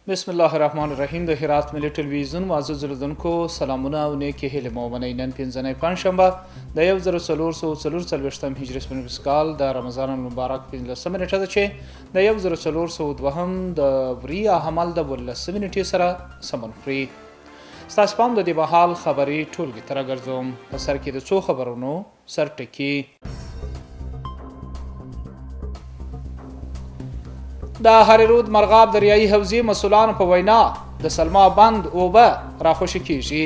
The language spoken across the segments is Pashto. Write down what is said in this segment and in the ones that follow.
بسم الله الرحمن الرحیم. د هرات ملي ټلویزیون معزز لیدونکو سلامونه او نیکې هیلې مو منئ. نن پنځنۍ پنجشنبه د 1444 هجري سپوږمیز کال د رمضان المبارک 15 نیټه ده چې د 1402 د وریا حمل د 12 نیټې سره سمون خوري. ستاسو پام د دې مهال خبري ټولګي ته راګرځوم. په سر کې د څو خبرونو سرټکي. د هریرود مرغاب دریایي حوزې مسؤلانو په وینا د سلما بند اوبه راخوشي کیږي.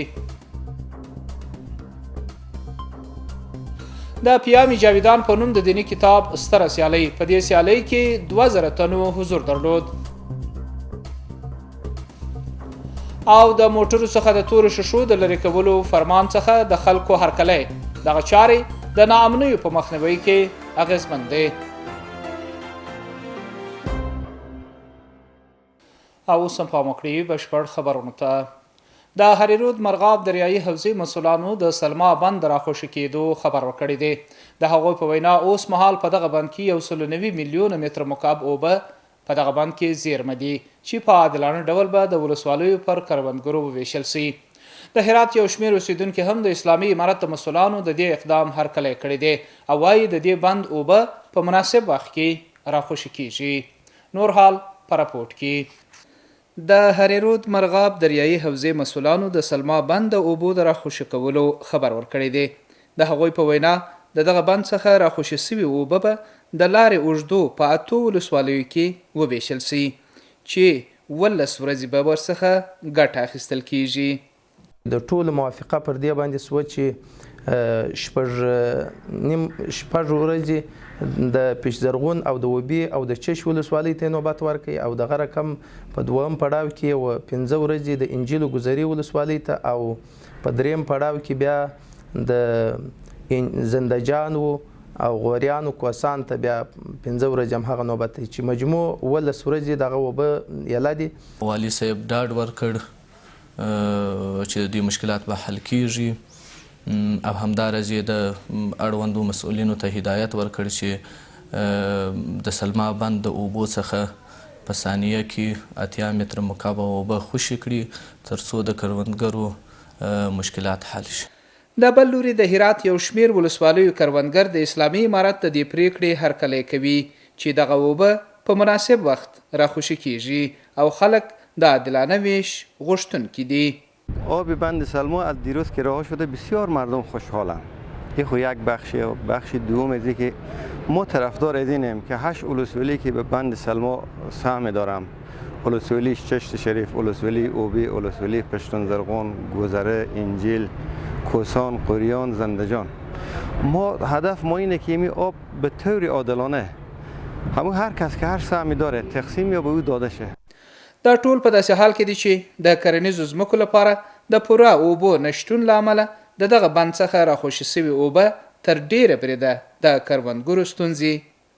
د پیامي جاویدان په نوم د دینی کتاب ستره سیالۍ. په دې سیالۍ کې 2000 تنو حضور درلود. او د موټرو څخه د تورو شیشو د لرې کولو فرمان څخه د خلکو هرکلی دغه چارې د ناامنیو په مخنیوي کې اغیزمن دی. او اوس هم پام وکړئ بشپړ خبرونو ته. د هریرود مرغاب دریایي حوزې مسؤلانو د سلما بند راخوشي کېدو خبر ورکړی دی. د هغوی په وینا اوس مهال په دغه بند کې 190 میلیونه متر مکعب اوبه په دغه بند کې زیرمه دي چې په عادلانه ډول به د ولسوالیو پر کروندګرو وویشل سي. د هرات یو شمېر اوسیدونکي هم د اسلامي امارت د مسؤلانو د دې اقدام هرکلی کړی دی او وایي د دې بند اوبه په مناسب وخت کې راخوشي کیږي. نور حال په راپورټ کې. د هریرود مرغاب دریایي حوزې مسؤلانو د سلما بند د اوبو د راخوشي کولو خبر ورکړی دی. د هغوی په وینا د دغه بند څخه راخوشي سوي اوبه به د لارې اوږدو په 8 ولسوالیو کې وویشل سي چې 12 ورځې به ورڅخه ګټه اخیستل کیږي. د ټولو موافقه پر دې باندې سوه چې شپږ ورځې د پیشزرغون او د وبي او د چش ولسوالۍ ته نوبت ورکوي او دغه رقم په دویم پړاو کې و 15 ورځې د انجیل ګذري ولسوالۍ ته او په دریم پړاو کې بیا د زندجان او غوریانو کوسان ته بیا 15 ورځې هم هغه نوبت دی چې مجموع 12 ورځې دغه اوبه یله دي. والي صاحب ډاډ ورکړ چې د مشکلات به حل کیږي او همدارز یې د اړوندو مسؤلینو ته هدایت ورکړ چې د سلما بند د اوبو څخه په ثانیه کې 80 متر مکعب اوبه خوشي کړي تر څو د کروندګرو مشکلات حل شي. د بل لوري د هرات یو شمېر ولسوالیو کروندګر د اسلامي امارت د دې پریکړې هرکلی کوي چې دغه اوبه په مناسب وخت راخوشي کیږي او خلک د عادلانه ویش غوښتونکي دي. آب بند سلما از دیروز که رها شده بسیار مردم خوشحالند. این خو یک بخشی و بخش دوم از که ما طرفدار از اینیم که 8 ولسوالی که به بند سلما سهم دارم، ولسوالی چشت شریف، ولسوالی اوبی، ولسوالی پشتون زرغون، گذره، انجیل، کوسان، قریان، زندجان، ما هدف ما اینه که این آب به طور عادلانه هر کس که هر سهمی داره تقسیم یا به او داده شه. دا ټول په داسې حال کې دي چې د کرنیزو ځمکو لپاره د پوره اوبو نشتون له امله د دغه بند څخه راخوشي سوي اوبه تر ډیره بریده د کروندګرو ستونزې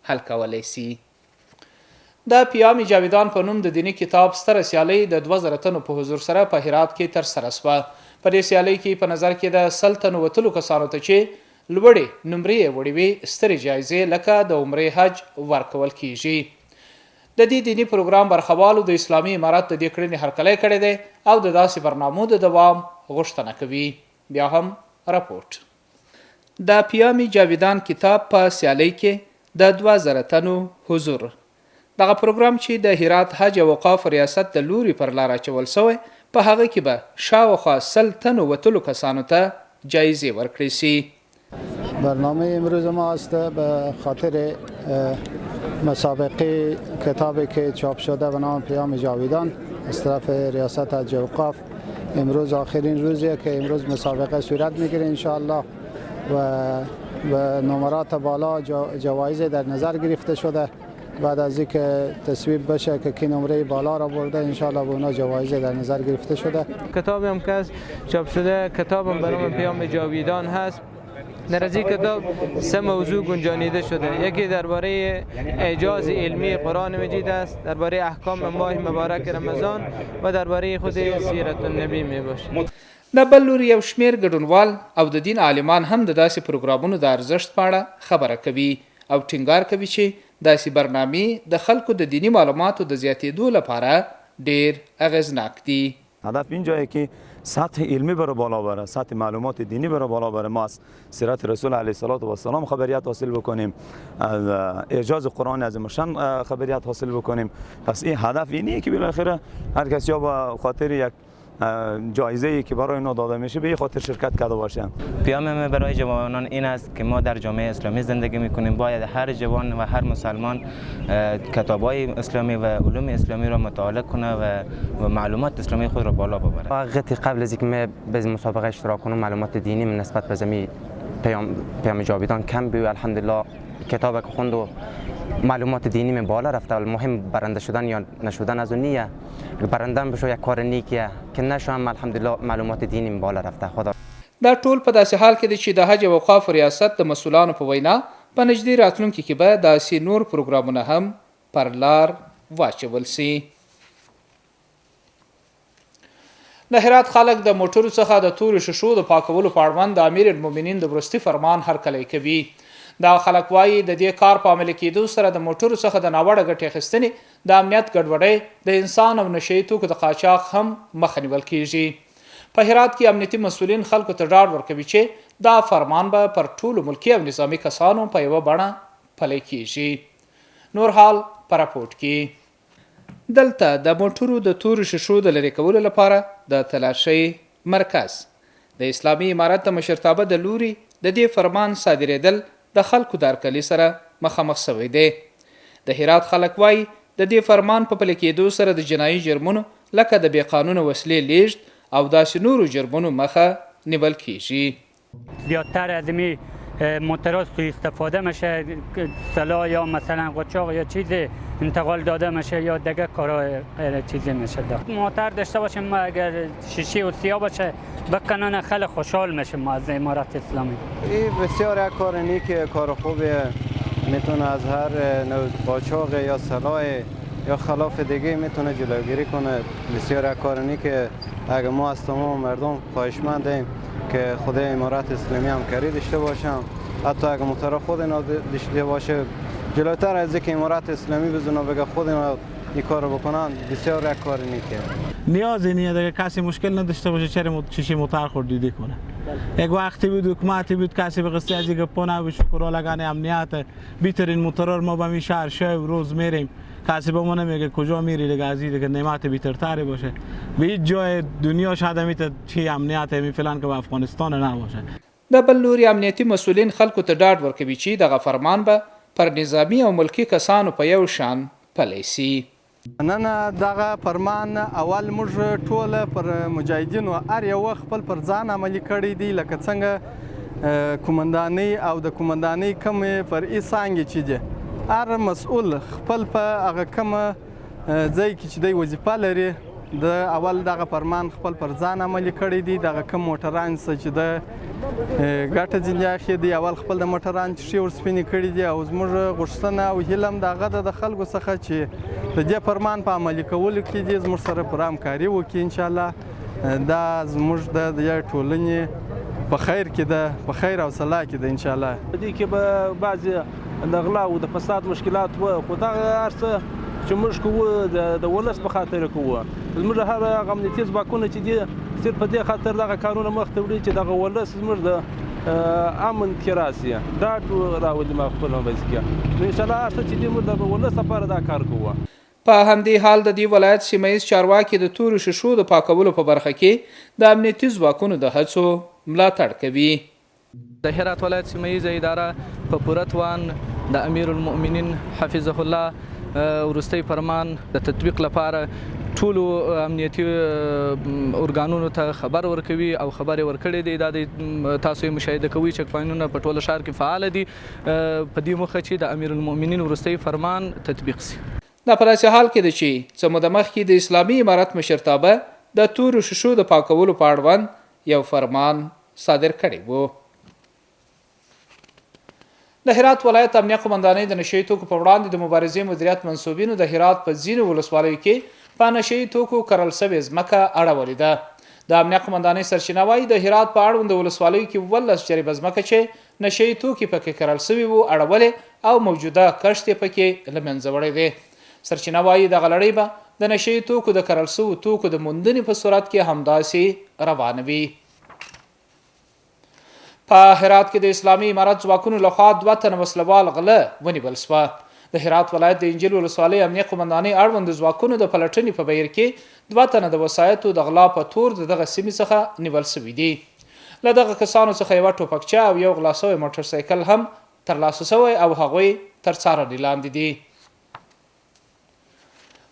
حل کولی سي. د پیامي جاویدان په نوم د دینی کتاب ستره سیالۍ د 2000 تنو په حضور سره په هرات کې ترسره سوه. په دې سیالۍ کې په نظر کې د 100 تنو وتلو کسانو ته چې لوړې نمرې وړې وي سترې جایزې لکه د عمرې حج ورکول کیږي. د دې دینی پروګرام برخوالو د اسلامي امارت د دې کړنې هرکلی کړی دی او د داسې برنامو د دوام غوښتنه کوي. بیا هم راپورټ. د پیامي جاویدان کتاب په سیالۍ کې د 2000 تنو حضور. دغه پروګرام چې د هرات حج او وقاف ریاست د لوري پر لار اچول سوی په هغه کې به شاوخوا 100 تنو وتلو کسانو ته جایزې ورکړی سي. برنامه امروز ما است به خاطر مسابقه کتابی که چاپ شده به نام پیام جاویدان از طرف ریاست حج اوقاف. امروز آخرین روزیه که امروز مسابقه صورت میگیره انشاءالله و نمرات بالا جوایز در نظر گرفته شده. بعد از اینکه تصویب بشه که کی نمره بالا را برده انشاءالله به اونا جوایز در نظر گرفته شده. کتابی هم که چاپ شده کتابم به نام پیام جاویدان هست. در از این کتاب 3 موضوع گنجانیده شده. یکی درباره اعجاز علمی قرآن مجید است، درباره احکام ماه مبارک رمضان و درباره خود سیرت النبی می باشه. د بل لوري یو شمېر ګډونوال او د دین عالمان هم د داسې پروګرامونو د ارزښت په اړه خبره کوي او ټینګار کوي چې داسې برنامې د خلکو د دینی معلوماتو د زیاتېدو لپاره ډیر اغیزناک دي. هدف این جایه که سطح علمی بره بالا بره، سطح معلومات دینی بره بالا بره. ما از سیرت رسول علیه السلام خبریت حاصل بکنیم، از اعجاز قرآن عظیم الشان خبریت حاصل بکنیم. پس این هدف اینیه که بالاخره هر کسی یا به خاطر یک جایزه ای که برای اینا داده میشه به این خاطر شرکت کرده باشن. پیام من برای جوانان این است که ما در جامعه اسلامی زندگی میکنیم. باید هر جوان و هر مسلمان کتاب‌های اسلامی و علوم اسلامی را مطالعه کنه و معلومات اسلامی خود را بالا ببره. وقتی قبل از اینکه من به مسابقه اشتراک کنم معلومات دینی من نسبت به زمین پیام جاویدان کم بود. الحمدلله کتاب که خوند و معلومات دینی من بالا رفته. مهم برنده شدن یا نشدن از اون نیه. برنده بشو یک کار نیکیه که نشم الحمدلله معلومات دینی من بالا رفته. خدا دا ټول په داسې حال کې دی چې د حج او اوقافو ریاست د مسؤلانو په وینا په نږدې راتلونکي کې به داسې نور پروګرامونه هم پر لار واچول سي. د هرات خلک د موټرو څخه د تورو شیشو د پاکولو په اړوند د امیر المؤمنین د وروستي فرمان هرکلی کوي. دا خلک وایي د دې کار په عملي کېدو سره د موټرو څخه د ناوړه ګټې اخیستنې، د امنیت ګډوډۍ، د انسان او نشه یي توکو د قاچاق هم مخه نیول کېږي. په هرات کې امنیتي مسؤلین خلکو ته ډاډ ورکوي چې دا فرمان به پر ټولو ملکي او نظامي کسانو په یوه بڼه پلی کېږي. نور حال په راپورټ کې. دلته د موټرو د تورو شیشو د لرې کولو لپاره د تلاشۍ مرکز د اسلامي امارت د مشرتابه د لوري د دې فرمان صادرېدل د خلکو د هرکلي سره مخامخ شوی دی. د هرات خلک وایي د دې فرمان په پلي کېدو سره د جنایي جرمونو لکه د بې قانونه وسلې لیږد او داسې نورو جرمونو مخه نیول کیږي. زیادتر از می موتورها سوء استفاده میشه، سلاح یا مثلا قاچاق یا چیزی انتقال داده میشه یا دیگه کارهای غیر چیزی میشه. موتور داشته باشیم ما اگر شیشه و سیاه باشه بکنن خیلی خوشحال میشیم ما از امارت اسلامی. این بسیار یک کار نیک، کار خوبه، میتونه از هر نوع قاچاق یا سلاح یا خلاف دیگه میتونه جلوگیری کنه. بسیار یک کار نیکه. اگر ما از تمام مردم خواهشمندیم که خدای امارت اسلامی همکاری داشته باشم، حتی اگر موتور خود اینا داشته باشه جلوتر از اینکه امارت اسلامی بزنه بگه خود اینا این کار بکنن، بسیار یک کار نیکه. نیازی نیست اگر کسی مشکل نداشته باشه چرا شیشه موتور خوردیدی کنه. یک وقتی بود حکومتی بود کسی به قصه از اینکه پونه و شکر لگن امنیت بیترین موتور ما به می شهر شب روز میریم، کسی به ما نمیگه کجا میری دیگه از این نعمت بیترتری باشه. به هیچ جای دنیا شاید میته چی امنیت می فلان که به افغانستان نباشه. د بل لوري امنیتي مسؤلین خلکو ته ډاډ ورکوي چې دغه فرمان به پر نظامی او ملکی کسانو په یو شان پلی سي. نن دغه فرمان اول موږ ټول پر مجاهدینو هر یو خپل پر ځان عملي کړی دی، لکه څنګه کومندانۍ او د کومندانۍ کمې فرعي څانګې چې دي هر مسؤل خپل په هغه کومه ځای کې چې دی وظیفه لري د اول دغه فرمان خپل پر ځان عملي کړی دی. دغه کم موټران چې د ګټه ځینې اخی دی اول خپل د موټران چې ورسپینې کړي دي او زموږ غوښتنه او هیله هم دغه د خلکو څخه چې د دې فرمان په عملي کولو کې دي زموږ سره پوره همکاري وکړي. انشاءالله دا زموږ د ټولنې په خیر کې ده، په خیر او صلاح کې ده انشاءالله. دې کې به بعضې د غلا او د فساد مشکلات وه، خو دغه هر څه چې موږ کوو د ولس په خاطر کوو. زموږ هر هغه امنیتي ځواکونه چې دي صرف په دې خاطر دغه کارونه مخته وړي چې دغه ولس زموږ د امن کې راسي. دا راولي ما خپل وظیفه انشاءالله هر څه چې دي موږ د ولس لپاره دا کار کوو. په همدې حال د دې ولایت سیمهیز چارواکي د تورو شیشو د پاکولو په برخه کې د امنیتي ځواکونو د هڅو ملاتړ کوي. د هرات ولایت سیمهیزه اداره په پوره توان د امیر المؤمنین حفظه الله وروستی فرمان د تطبیق لپاره ټولو امنیتي ارګانونو ته خبر ورکوي او خبر یې ورکړی دی. دا د تاسو یې مشاهده کوئ چک پوینټونه په ټوله ښار کې فعال دي په دې موخه چې د امیر المؤمنین وروستی فرمان تطبیق سي. دا په داسې حال کې ده چې څه موده مخکې د اسلامي امارت مشرتابه د تورو شیشو د پاکولو په اړوند یو فرمان صادر کړی و. د هرات ولایت امنیه قومندانۍ د نشه یي توکو په وړاندې د مبارزې مدیریت منصوبینو د هرات په ځینو ولسوالیو کې په نشه یي توکو کرل سوې ځمکه اړولې ده. د امنیه قومندانۍ سرچینه وایي د هرات په اړوند د ولسوالیو کې 18 جریبه ځمکه چې نشه یي توکي پکې کرل سوي وو اړولې او موجوده کښت یې پکې له منځه وړی دی. سرچینه وایي دغه لړۍ به د نشي توکو د کرل شویو توکو د موندنې په صورت کې همداسې روانه وي. په هرات کې د اسلامي امارت ځواکونو لخوا 2 تنه وسلوال غله ونیول شوه. د هرات ولایت د انجیل ولسوالۍ امنیه قومندانۍ اړوند ځواکونو د پلټنې په بهیر کې 2 تنه د وسایطو د غلا په تور دغه سیمې څخه نیول شوي دي. له دغه کسانو څخه یوه ټوپکچه او یو غلا شوی موټرسایکل هم ترلاسه شوی او هغوی تر څارنې لاندې دي.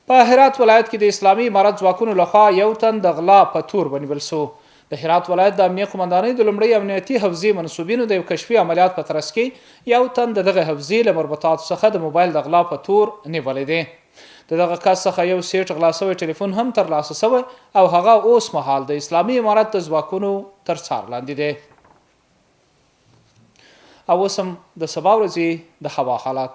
په هرات ولایت کې د اسلامي امارت ځواکونو لخوا 1 تن د غلا په تور ونیول شو. د هرات ولایت د امنیه قومندانۍ د لومړۍ امنیتي حوزې منصوبینو د یو کشفي عملیات په ترڅ کې 1 تن دغه حوزې له مربوطاتو څخه د موبایل د غلا په تور نیولی دی. دغه کس څخه یو سیټ غلا شوی ټلیفون هم ترلاسه شوی او هغه اوس مهال د اسلامي امارت د ځواکونو تر څار لاندې دی. او اوس هم د سبا ورځې د هوا حالات.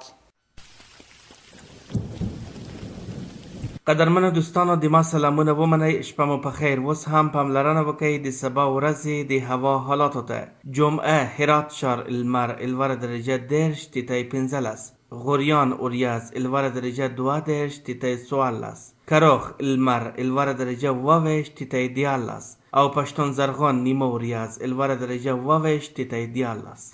قدرمنو دوستانو د ما سلامونه ومنئ، شپه مو په خیر. اوس هم پاملرنه وکړئ د سبا ورځې د هوا حالاتو ته. جمعه هرات ښار لمر 10:15 غوریان اوریاز 10:14 کراخ لمر 10:22 او پشتون زرغان نیمه اوریاز 10:22.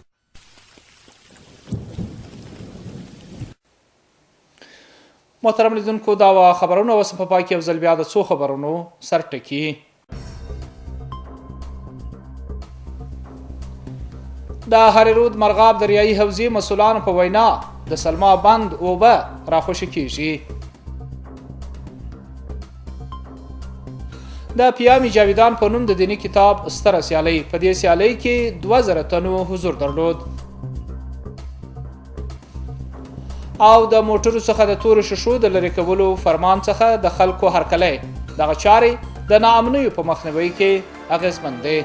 محترم لیدونکو دا وه خبرونه. اوس په پای کې یو ځل بیا د څو خبرونو سرټکي. د هریرود مرغاب دریایي حوزې مسؤلانو په وینا د سلما بند اوبه راخوشي کیږي. د پیامي جاویدان په نوم د دیني کتاب ستره سیالۍ. په دې سیالۍ کې 2000 تنو حضور درلود. او د موټرو څخه د تورو شیشو د لرې کولو فرمان څخه د خلکو هرکلی دغه چارې د ناامنیو په مخنیوي کې اغیزمن دی.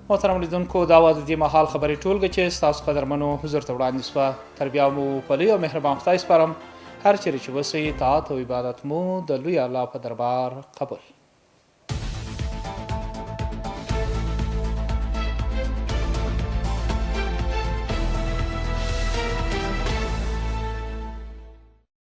محترم لیدونکو دا وه د دې مهال خبرې ټولګه چې ستاسو قدرمنو حضور ته وړاندې شوه. تر بیا مو په لوی او مهربان خدای سپارم. هر چیرې چې اوسئ، طاعت او عبادت مو د لوی الله په دربار قبول.